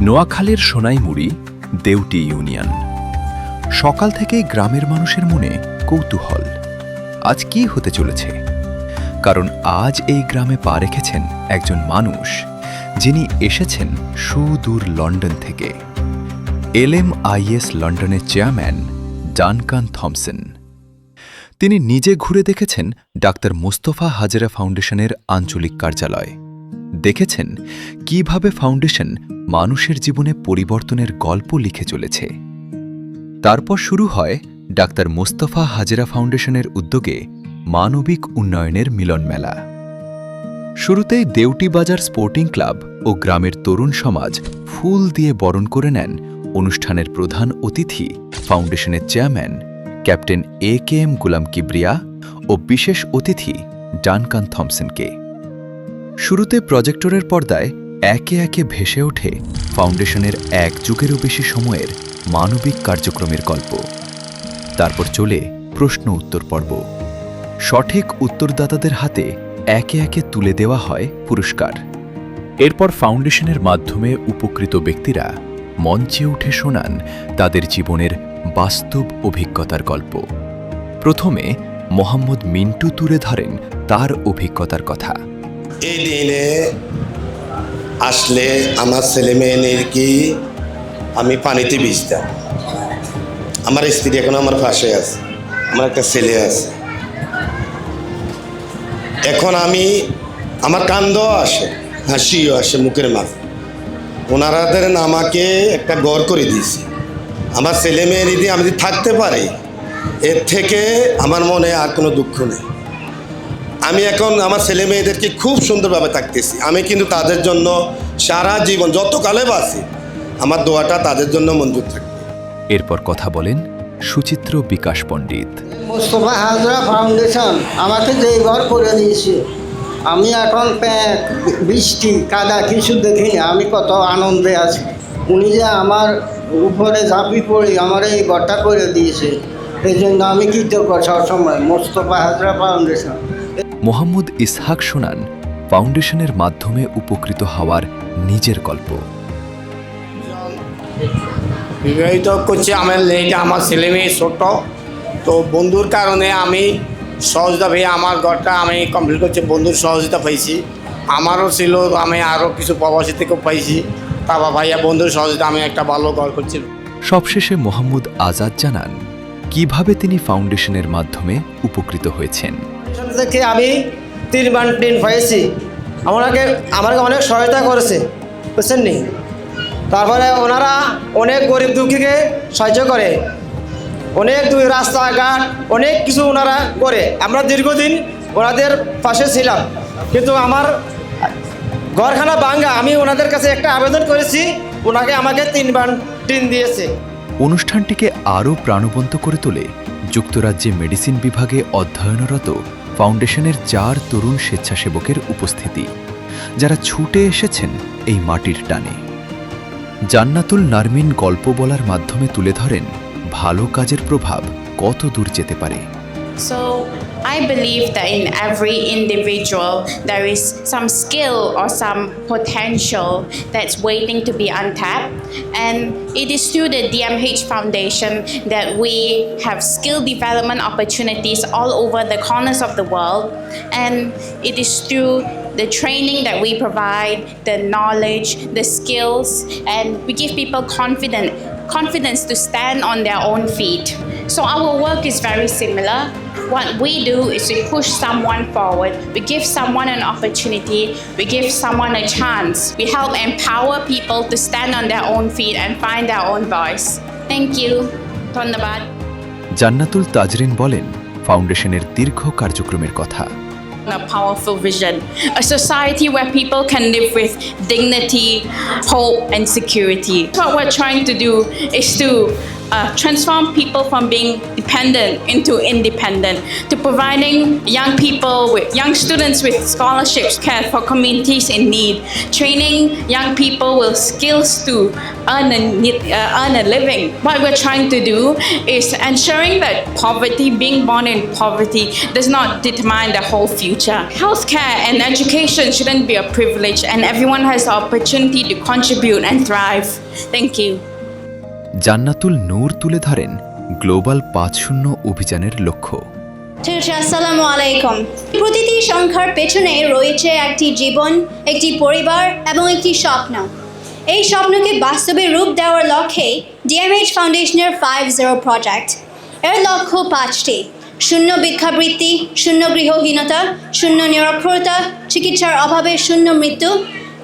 নোয়াখালীর সোনাইমুড়ি দেউটি ইউনিয়ন। সকাল থেকেই গ্রামের মানুষের মনে কৌতূহল, আজ কি হতে চলেছে। কারণ আজ এই গ্রামে পা রেখেছেন একজন মানুষ, যিনি এসেছেন সুদূর লন্ডন থেকে। LMIS লন্ডনের চেয়ারম্যান ডানকান থমসন। তিনি নিজে ঘুরে দেখেছেন ডাক্তার মোস্তফা হাজেরা ফাউন্ডেশনের আঞ্চলিক কার্যালয়, দেখেছেন কিভাবে ফাউন্ডেশন মানুষের জীবনে পরিবর্তনের গল্প লিখে চলেছে। তারপর শুরু হয় ডাক্তার মোস্তফা হাজেরা ফাউন্ডেশনের উদ্যোগে মানবিক উন্নয়নের মিলন মেলা। শুরুতেই দেউটি বাজার স্পোর্টিং ক্লাব ও গ্রামের তরুণ সমাজ ফুল দিয়ে বরণ করে নেন অনুষ্ঠানের প্রধান অতিথি ফাউন্ডেশনের চেয়ারম্যান ক্যাপ্টেন AKM গুলাম কিবরিয়া ও বিশেষ অতিথি ডানকান থমসনকে। শুরুতে প্রজেক্টরের পর্দায় একে একে ভেসে ওঠে ফাউন্ডেশনের এক যুগেরও বেশি সময়ের মানবিক কার্যক্রমের গল্প। তারপর চলে প্রশ্ন উত্তর পর্ব। সঠিক উত্তরদাতাদের হাতে একে একে তুলে দেওয়া হয় পুরস্কার। এরপর ফাউন্ডেশনের মাধ্যমে উপকৃত ব্যক্তিরা মঞ্চে উঠে শোনান তাদের জীবনের বাস্তব অভিজ্ঞতার গল্প। প্রথমে মোহাম্মদ মিন্টু তুলে ধরেন তার অভিজ্ঞতার কথা। এই দিনে আসলে আমার ছেলে মেয়েদের কি আমি পানিতে ভিজতাম। আমার স্ত্রী এখন আমার পাশে আছে, আমার একটা ছেলে আছে। এখন আমার কান্দও আসে, হাসিও আসে মুখের মাঝে। ওনারাদের আমাকে একটা ঘর করে দিয়েছে। আমার ছেলে মেয়ে যদি আমি থাকতে পারি, এর থেকে আমার মনে আর কোনো দুঃখ নেই। আমি এখন আমার ছেলে মেয়েদেরকে খুব সুন্দরভাবে থাকতেছি। আমি কিন্তু তাদের জন্য সারা জীবন যতকালে বাঁচি আমার দোয়াটা তাদের জন্য মঞ্জুর থাকবে। এরপর কথা বলেন সুচিত্র বিকাশ পণ্ডিত। মোস্তফা হাজরা ফাউন্ডেশন আমাকে যে ঘর করে দিয়েছে, আমি এখন বৃষ্টি কাদা কিছু দেখিনি, আমি কত আনন্দে আছি। উনি যে আমার উপরে ঝাঁপি পড়ে আমার এই ঘরটা করে দিয়েছে, এই জন্য আমি কৃতজ্ঞ সবসময় মোস্তফা হাজরা ফাউন্ডেশন। মোহাম্মদ ইসহাক শোনান ফাউন্ডেশনের মাধ্যমে উপকৃত হওয়ার নিজের গল্প। বিবাহিত করছি আমার ছেলে মেয়ে ছোট, তো বন্ধুর কারণে আমি সহযোগিতা আমার ঘরটা আমি কমপ্লিট করছি। বন্ধুর সহযোগিতা পাইছি, আমারও ছিল, আমি আরও কিছু প্রবাসী থেকেও পাইছি। বাবা ভাইয়া বন্ধুর সহযোগিতা আমি একটা ভালো ঘর করছি। সবশেষে মোহাম্মদ আজাদ জানান কিভাবে তিনি ফাউন্ডেশনের মাধ্যমে উপকৃত হয়েছেন। থেকে আমি 3 বার টিন পাইছি, আমাকে অনেক সহায়তা করেছে, বুঝছেন নি। তারপরে ওনারা অনেক গরিব দুঃখীকে সাহায্য করে, অনেক রাস্তাঘাট অনেক কিছু ওনারা করে। আমরা দীর্ঘদিন ওনাদের পাশে ছিলাম, কিন্তু আমার ঘরখানা ভাঙ্গা, আমি ওনাদের কাছে একটা আবেদন করেছি, আমাকে 3 বার টিন দিয়েছে। অনুষ্ঠানটিকে আরও প্রাণবন্ত করে তোলে যুক্তরাজ্যে মেডিসিন বিভাগে অধ্যয়নরত ফাউন্ডেশনের 4 তরুণ স্বেচ্ছাসেবকের উপস্থিতি, যারা ছুটে এসেছেন এই মাটির টানে। জান্নাতুল নারমিন গল্প বলার মাধ্যমে তুলে ধরেন ভালো কাজের প্রভাব কত দূর যেতে পারে। So I believe that in every individual there is some skill or some potential that's waiting to be untapped, and it is through the DMH Foundation that we have skill development opportunities all over the corners of the world, and it is through the training that we provide, the knowledge, the skills, and we give people confidence to stand on their own feet. So our work is very similar. What we do is we push someone forward, we give someone an opportunity, we give someone a chance. We help empower people to stand on their own feet and find their own voice. Thank you. ধন্যবাদ। জান্নাতুল তাজরিন বলেন ফাউন্ডেশনের দীর্ঘ কার্যক্রমের কথা। A powerful vision, a society where people can live with dignity, hope, and security. What we're trying to do is to transform people from being dependent into independent, to providing young students with scholarships, care for communities in need, training young people with skills to earn a living. What we're trying to do is ensuring that poverty, being born in poverty, does not determine the whole future. Healthcare and education shouldn't be a privilege, and everyone has the opportunity to contribute and thrive. Thank you. জান্নাতুল নূর তুলে ধরেন global ৫-০ অভিযানের লক্ষ্য। ঠিক আছে, আসসালামু আলাইকুম। প্রতিটি সংখ্যার পেছনে রয়েছে একটি জীবন, একটি পরিবার এবং একটি স্বপ্ন। এই স্বপ্নকে বাস্তবে রূপ দেওয়ার লক্ষ্যে ডিএমএইচ ফাউন্ডেশনের 5-0 প্রজেক্ট। এর লক্ষ্য 5টি: শূন্য ভিক্ষাবৃত্তি, শূন্য গৃহহীনতা, শূন্য নিরক্ষরতা, চিকিৎসার অভাবে শূন্য মৃত্যু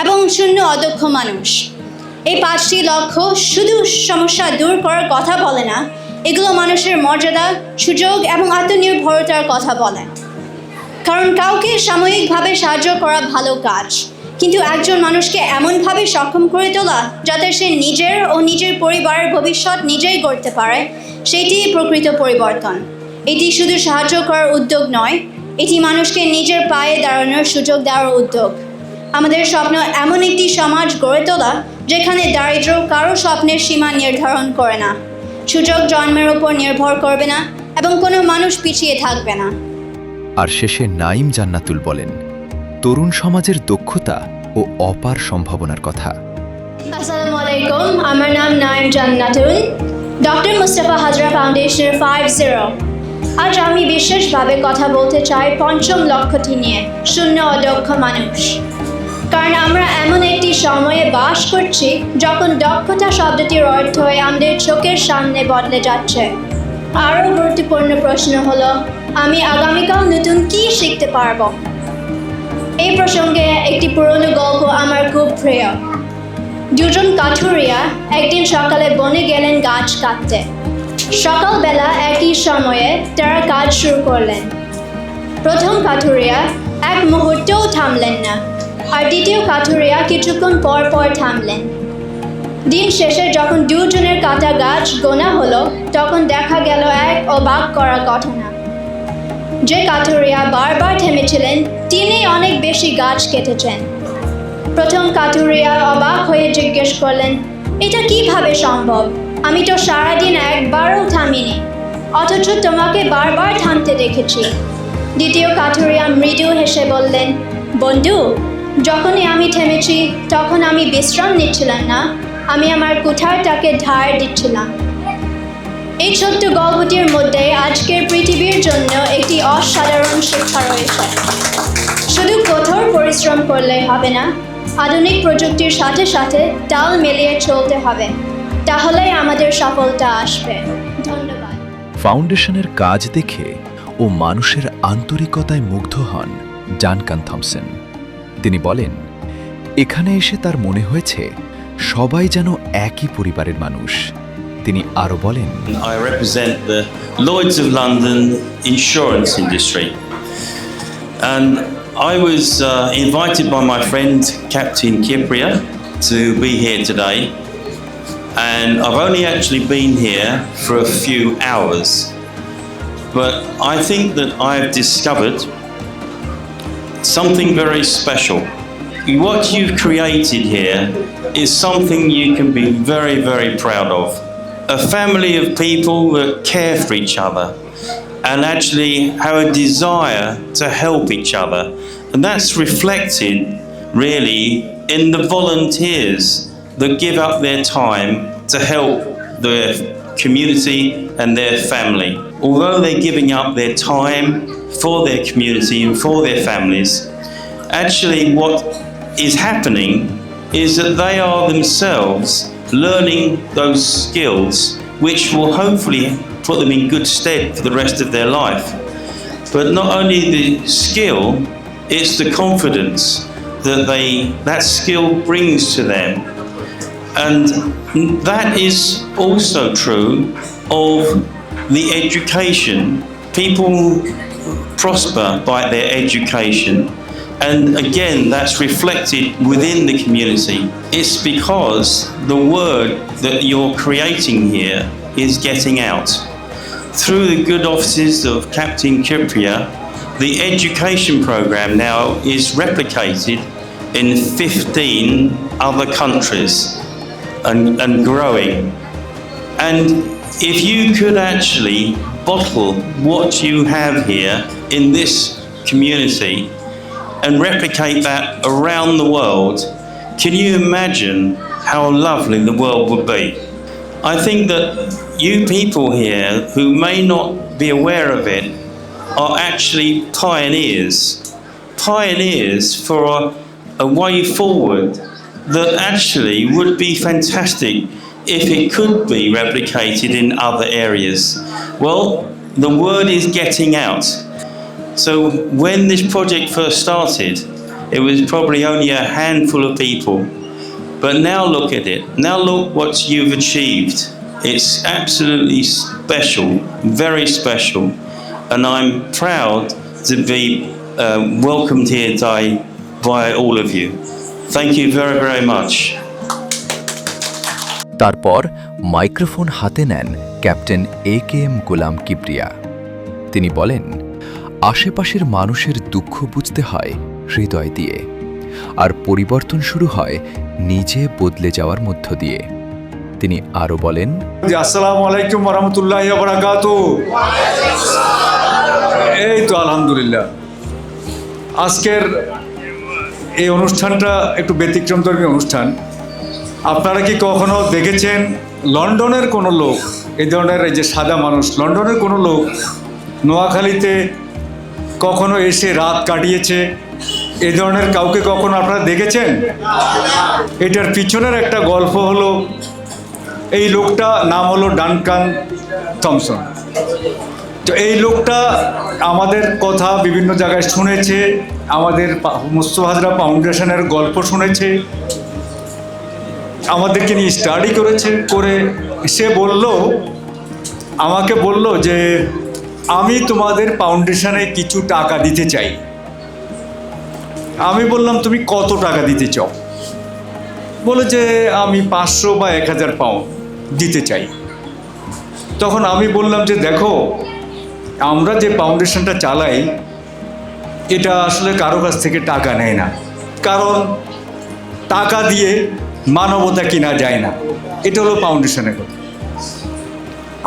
এবং শূন্য অদক্ষ মানুষ। এই 5টি লক্ষ্য শুধু সমস্যা দূর করার কথা বলে না, এগুলো মানুষের মর্যাদা, সুযোগ এবং আত্মনির্ভরতার কথা বলে। কারণ কাউকে সাময়িকভাবে সাহায্য করা ভালো কাজ, কিন্তু একজন মানুষকে এমনভাবে সক্ষম করে তোলা যাতে সে নিজের ও নিজের পরিবারের ভবিষ্যৎ নিজেই গড়তে পারে, সেটিই প্রকৃত পরিবর্তন। এটি শুধু সাহায্য করার উদ্যোগ নয়, এটি মানুষকে নিজের পায়ে দাঁড়ানোর সুযোগ দেওয়ার উদ্যোগ। আমাদের স্বপ্ন এমন একটি সমাজ গড়ে তোলা যেখানে দারিদ্র্য কারো স্বপ্নের সীমা নির্ধারণ করে না, সুযোগ জন্মের উপর নির্ভর করবে না এবং কোনো মানুষ পিছিয়ে থাকবে না। আর শেষে নাইম জান্নাতুল বলেন তরুণ সমাজের দক্ষতা ও অপার সম্ভাবনার কথা। আসসালামু আলাইকুম, আমার নাম নাইম জান্নাতুল, ডক্টর মুস্তাফা হাজরা ফাউন্ডেশনের 5-0। আজ আমি বিশেষভাবে কথা বলতে চাই 5ম লক্ষ্যটি নিয়ে, শূন্য অদক্ষ মানুষ। কারণ আমরা এমন একটি সময়ে বাস করছি যখন দক্ষতা শব্দটির অর্থ আমাদের চোখের সামনে বদলে যাচ্ছে। আরও গুরুত্বপূর্ণ প্রশ্ন হলো, আমি আগামীকাল নতুন কী শিখতে পারবো? এই প্রসঙ্গে একটি পুরনো গল্প আমার খুব প্রিয়। দুজন কাঠুরিয়া একদিন সকালে বনে গেলেন গাছ কাটতে। সকালবেলা একই সময়ে তারা কাজ শুরু করলেন। প্রথম কাঠুরিয়া এক মুহূর্তেও থামলেন না, আর দ্বিতীয় কাঠুরিয়া কিছুক্ষণ পর পর থামলেন। দিন শেষে যখন দুজনের কাটা গাছ গোনা হলো, তখন দেখা গেল এক অবাক করা ঘটনা। যে কাঠুরিয়া বারবার থেমেছিলেন, তিনি অনেক বেশি গাছ কেটেছেন। প্রথম কাঠুরিয়া অবাক হয়ে জিজ্ঞেস করলেন, এটা কিভাবে সম্ভব? আমি তো সারাদিন একবারও থামিনি, অথচ তোমাকে বারবার থামতে দেখেছি। দ্বিতীয় কাঠুরিয়া মৃদু হেসে বললেন, বন্ধু, যখনই আমি থেমেছি তখন আমি বিশ্রাম নিচ্ছিলাম না, আমি আমার কুঠারটাকে ধার দিচ্ছিলাম। এই ছোট্ট গল্পটির মধ্যে আজকের পৃথিবীর জন্য একটি অসাধারণ শিক্ষা রয়েছে। শুধু কঠোর পরিশ্রম করলে হবে না, আধুনিক প্রযুক্তির সাথে সাথে তাল মিলিয়ে চলতে হবে, তাহলেই আমাদের সফলতা আসবে। ধন্যবাদ। ফাউন্ডেশনের কাজ দেখে ও মানুষের আন্তরিকতায় মুগ্ধ হন ডানকান থমসন। তিনি বলেন, এখানে এসে তার মনে হয়েছে সবাই যেন একই পরিবারের মানুষ। তিনি আরও বলেন, I represent the Lloyd's of London insurance industry, and I was invited by my friend Captain Kipria to be here today, and I've only actually been here for a few hours, but I think that I've discovered something very special. What you've created here is something you can be very, very proud of. A family of people that care for each other and actually have a desire to help each other. And that's reflected really in the volunteers that give up their time to help their community and their family. Although they're giving up their time for their community and for their families, actually what is happening is that they are themselves learning those skills which will hopefully put them in good stead for the rest of their life. But not only the skill, it's the confidence that that skill brings to them. And that is also true of the education. People prosper by their education. And again, that's reflected within the community. It's because the word that you're creating here is getting out. Through the good offices of Captain Kypria, the education program now is replicated in 15 other countries and growing. And if you could actually bottle what you have here in this community and replicate that around the world, can you imagine how lovely the world would be? I think that you people here who may not be aware of it are actually pioneers for a way forward that actually would be fantastic if it could be replicated in other areas. Well, the word is getting out. So when this project first started, it was probably only a handful of people. But now look at it. Now look what you've achieved. It's absolutely special, very special. And I'm proud to be welcomed here today by all of you. Thank you very, very much. তারপর microphone হাতে নেন captain AKM গোলাম কিবরিয়া। তিনি বলেন, আশেপাশের মানুষের দুঃখ বুঝতে হয় হৃদয় দিয়ে, আর পরিবর্তন শুরু হয় নিজে বদলে যাওয়ার মধ্য দিয়ে। তিনি আরও বলেন, আসসালামু আলাইকুম ওয়া রাহমাতুল্লাহি ওয়া বারাকাতুহু। এই তো আলহামদুলিল্লাহ, আজকের এই অনুষ্ঠানটা একটু ব্যতিক্রমধর্মী অনুষ্ঠান। আপনারা কি কখনো দেখেছেন লন্ডনের কোনো লোক, এই ধরনের এই যে সাদা মানুষ, লন্ডনের কোনো লোক নোয়াখালীতে কখনো এসে রাত কাটিয়েছে? এই ধরনের কাউকে কখনো আপনারা দেখেছেন? এটার পিছনের একটা গল্প হলো, এই লোকটা নাম হলো ডানকান থমসন। তো এই লোকটা আমাদের কথা বিভিন্ন জায়গায় শুনেছে, আমাদের মুস্তফা হাজরা ফাউন্ডেশনের গল্প শুনেছে, আমাদেরকে নিয়ে স্টাডি করেছে। করে সে আমাকে বলল যে আমি তোমাদের ফাউন্ডেশনে কিছু টাকা দিতে চাই। আমি বললাম, তুমি কত টাকা দিতে চাও? বলে যে আমি 500 বা 1000 পাউন্ড দিতে চাই। তখন আমি বললাম যে দেখো, আমরা যে ফাউন্ডেশনটা চালাই এটা আসলে কারো কাছ থেকে টাকা নেয় না, কারণ টাকা দিয়ে মানবতা কিনা যায় না। এটা হলো ফাউন্ডেশনের কথা।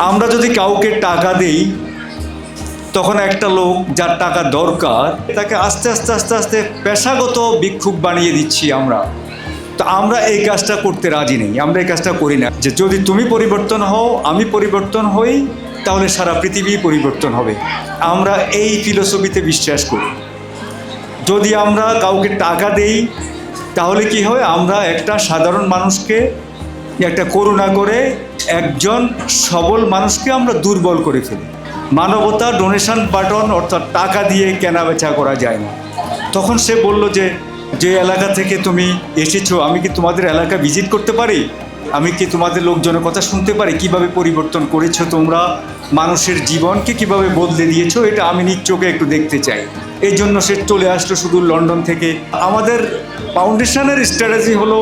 আমরা যদি কাউকে টাকা দেই, তখন একটা লোক যার টাকা দরকার তাকে আস্তে আস্তে আস্তে আস্তে পেশাগত ভিক্ষুক বানিয়ে দিচ্ছি আমরা। তো আমরা এই কাজটা করতে রাজি নেই, আমরা এই কাজটা করি না। যে যদি তুমি পরিবর্তন হও, আমি পরিবর্তন হই, তাহলে সারা পৃথিবী পরিবর্তন হবে। আমরা এই ফিলোসফিতে বিশ্বাস করি। যদি আমরা কাউকে টাকা দেই, তাহলে কি হয়, আমরা একটা সাধারণ মানুষকে একটা করুণা করে একজন সবল মানুষকে আমরা দুর্বল করে ফেলি। মানবতা ডোনেশন বাটন, অর্থাৎ টাকা দিয়ে কেনা বেচা করা যায় না। তখন সে বলল যে এলাকা থেকে তুমি এসেছো, আমি কি তোমাদের এলাকা ভিজিট করতে পারি? আমি কি তোমাদের লোকজনের কথা শুনতে পারি? কিভাবে পরিবর্তন করেছো তোমরা, মানুষের জীবনকে কিভাবে বদলে দিয়েছো, এটা আমি নিজ চোখে একটু দেখতে চাই। এই জন্য সে চলে আসলো শুধু লন্ডন থেকে। আমাদের ফাউন্ডেশনের স্ট্র্যাটেজি হলো,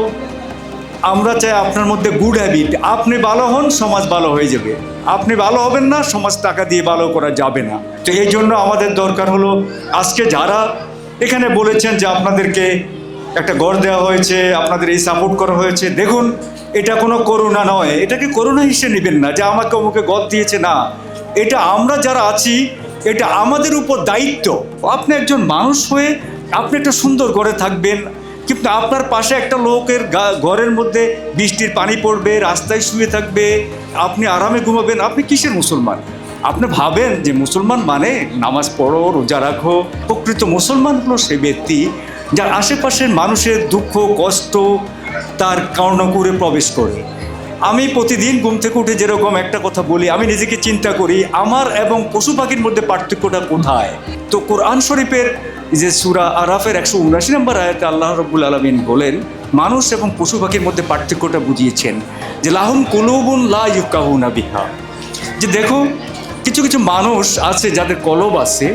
আমরা চাই আপনার মধ্যে গুড হ্যাবিট। আপনি ভালো হন, সমাজ ভালো হয়ে যাবে। আপনি ভালো হবেন না, সমাজ টাকা দিয়ে ভালো করা যাবে না। তো এই জন্য আমাদের দরকার হলো, আজকে যারা এখানে বলেছেন যে আপনাদেরকে একটা ঘর দেওয়া হয়েছে, আপনাদের এই সাপোর্ট করা হয়েছে, দেখুন এটা কোনো করুণা নয়, এটাকে করুণা হিসেবে নেবেন না যে আমাকে অমুকে ঘর দিয়েছে। না, এটা আমরা যারা আছি, এটা আমাদের উপর দায়িত্ব। আপনি একজন মানুষ হয়ে আপনি একটা সুন্দর ঘরে থাকবেন, কিন্তু আপনার পাশে একটা লোকের ঘরের মধ্যে বৃষ্টির পানি পড়বে, রাস্তায় শুয়ে থাকবে, আপনি আরামে ঘুমাবেন। আপনি কিসের মুসলমান? আপনি ভাবেন যে মুসলমান মানে নামাজ পড়ো, রোজা রাখো। প্রকৃত মুসলমান হলো সে ব্যক্তি যার আশেপাশের মানুষের দুঃখ কষ্ট তার কর্ণকুরে প্রবেশ করে। আমি প্রতিদিন ঘুম থেকে উঠে যেরকম একটা কথা বলি, আমি নিজেকে চিন্তা করি আমার এবং পশু পাখির মধ্যে পার্থক্যটা কোথায়। তো কোরআন শরীফের যে সূরা আরাফের 179 নম্বর আয়াতে আল্লাহ রাব্বুল আলামিন বলেন, মানুষ এবং পশু পাখির মধ্যে পার্থক্যটা বুঝিয়েছেন যে লাহুম কুলুবুন লা ইউকাহুনা বিহা। যে দেখো, কিছু কিছু মানুষ আছে যাদের কলব আছে,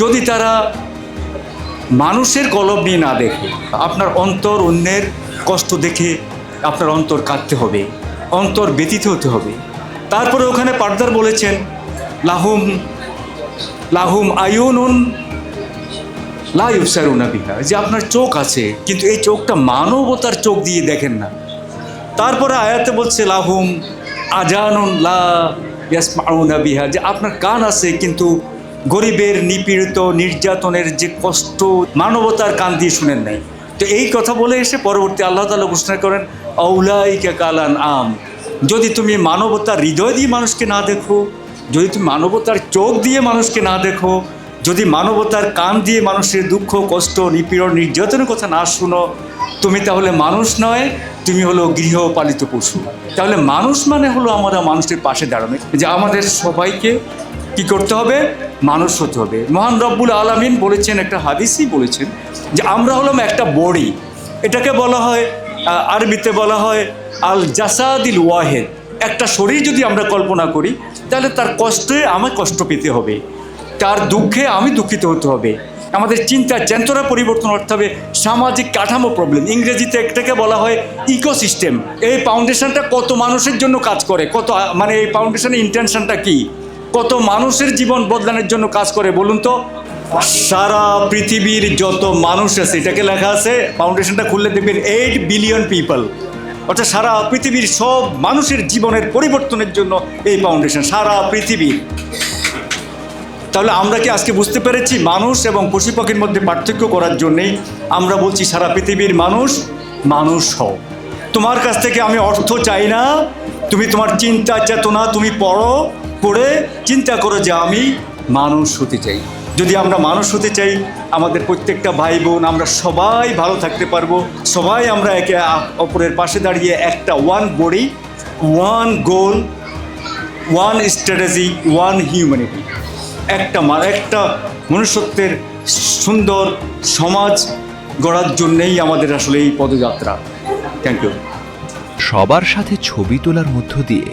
যদি তারা মানুষের কলব নিয়ে না দেখে, আপনার অন্তর অন্যের কষ্ট দেখে আপনার অন্তর কাঁদতে হবে, অন্তর ব্যথিত হতে হবে। তারপরে ওখানে পার্দার বলেছেন লাহুম লাহুম আয়ুনুন লা ইউবসারুনা বিহা, যে আপনার চোখ আছে কিন্তু এই চোখটা মানবতার চোখ দিয়ে দেখেন না। তারপরে আয়াতে বলছে লাহুম আজানুন লা ইয়াসমাউনা বিহা, যে আপনার কান আছে কিন্তু গরিবের নিপীড়িত নির্যাতনের যে কষ্ট মানবতার কান দিয়ে শুনেন নাই। তো এই কথা বলে এসে পরবর্তী আল্লাহ তাআলা ঘোষণা করেন আউলাইকা কালান আম, যদি তুমি মানবতার হৃদয় দিয়ে মানুষকে না দেখো, যদি তুমি মানবতার চোখ দিয়ে মানুষকে না দেখো, যদি মানবতার কান দিয়ে মানুষের দুঃখ কষ্ট নিপীড়ন নির্যাতনের কথা না শুনো, তুমি তাহলে মানুষ নয়, তুমি হলো গৃহপালিত পশু। তাহলে মানুষ মানে হলো আমরা মানুষের পাশে দাঁড়ানো, যে আমাদের সবাইকে কি করতে হবে, মানুষ হতে হবে। মহান রব্বুল আলামিন বলেছেন, একটা হাদিসই বলেছেন যে আমরা হলাম একটা বডি, এটাকে বলা হয় আরবিতে বলা হয় আল জাসাদিল ওয়াহেদ। একটা শরীর যদি আমরা কল্পনা করি তাহলে তার কষ্টে আমার কষ্ট পেতে হবে, তার দুঃখে আমি দুঃখিত হতে হবে, আমাদের চিন্তা চেতনা পরিবর্তন করতে হবে, সামাজিক কাঠামো প্রবলেম, ইংরেজিতে একটাকে বলা হয় ইকোসিস্টেম। এই ফাউন্ডেশনটা কত মানুষের জন্য কাজ করে, কত মানে এই ফাউন্ডেশনের ইন্টেনশনটা কি, কত মানুষের জীবন বদলানোর জন্য কাজ করে বলুন তো। সারা পৃথিবীর যত মানুষ আছে, এটাকে লেখা আছে ফাউন্ডেশনটা খুললে দেখবেন 8 বিলিয়ন পিপল, অর্থাৎ সারা পৃথিবীর সব মানুষের জীবনের পরিবর্তনের জন্য এই ফাউন্ডেশন, সারা পৃথিবীর। তাহলে আমরা কি আজকে বুঝতে পেরেছি মানুষ এবং পশু পাখির মধ্যে পার্থক্য করার জন্যেই আমরা বলছি সারা পৃথিবীর মানুষ মানুষ হও। তোমার কাছ থেকে আমি অর্থ চাই না, তুমি তোমার চিন্তা চেতনা তুমি পড়ে চিন্তা করো যে আমি মানুষ হতে চাই। যদি আমরা মানুষ হতে চাই, আমাদের প্রত্যেকটা ভাই বোন আমরা সবাই ভালো থাকতে পারবো, সবাই আমরা একে অপরের পাশে দাঁড়িয়ে একটা ওয়ান বডি, ওয়ান গোল, ওয়ান স্ট্র্যাটেজি, ওয়ান হিউম্যানিটি, একটা মনুষ্যত্বের সুন্দর সমাজ গড়ার জন্যেই আমাদের আসলে এই পদযাত্রা। Thank you. সবার সাথে ছবি তোলার মধ্য দিয়ে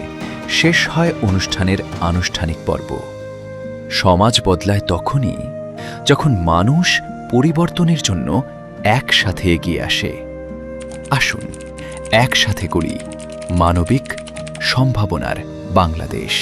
শেষ হয় অনুষ্ঠানের আনুষ্ঠানিক পর্ব। সমাজ বদলায় তখনই যখন মানুষ পরিবর্তনের জন্য একসাথে এগিয়ে আসে। আসুন একসাথে করি মানবিক সম্ভাবনার বাংলাদেশ।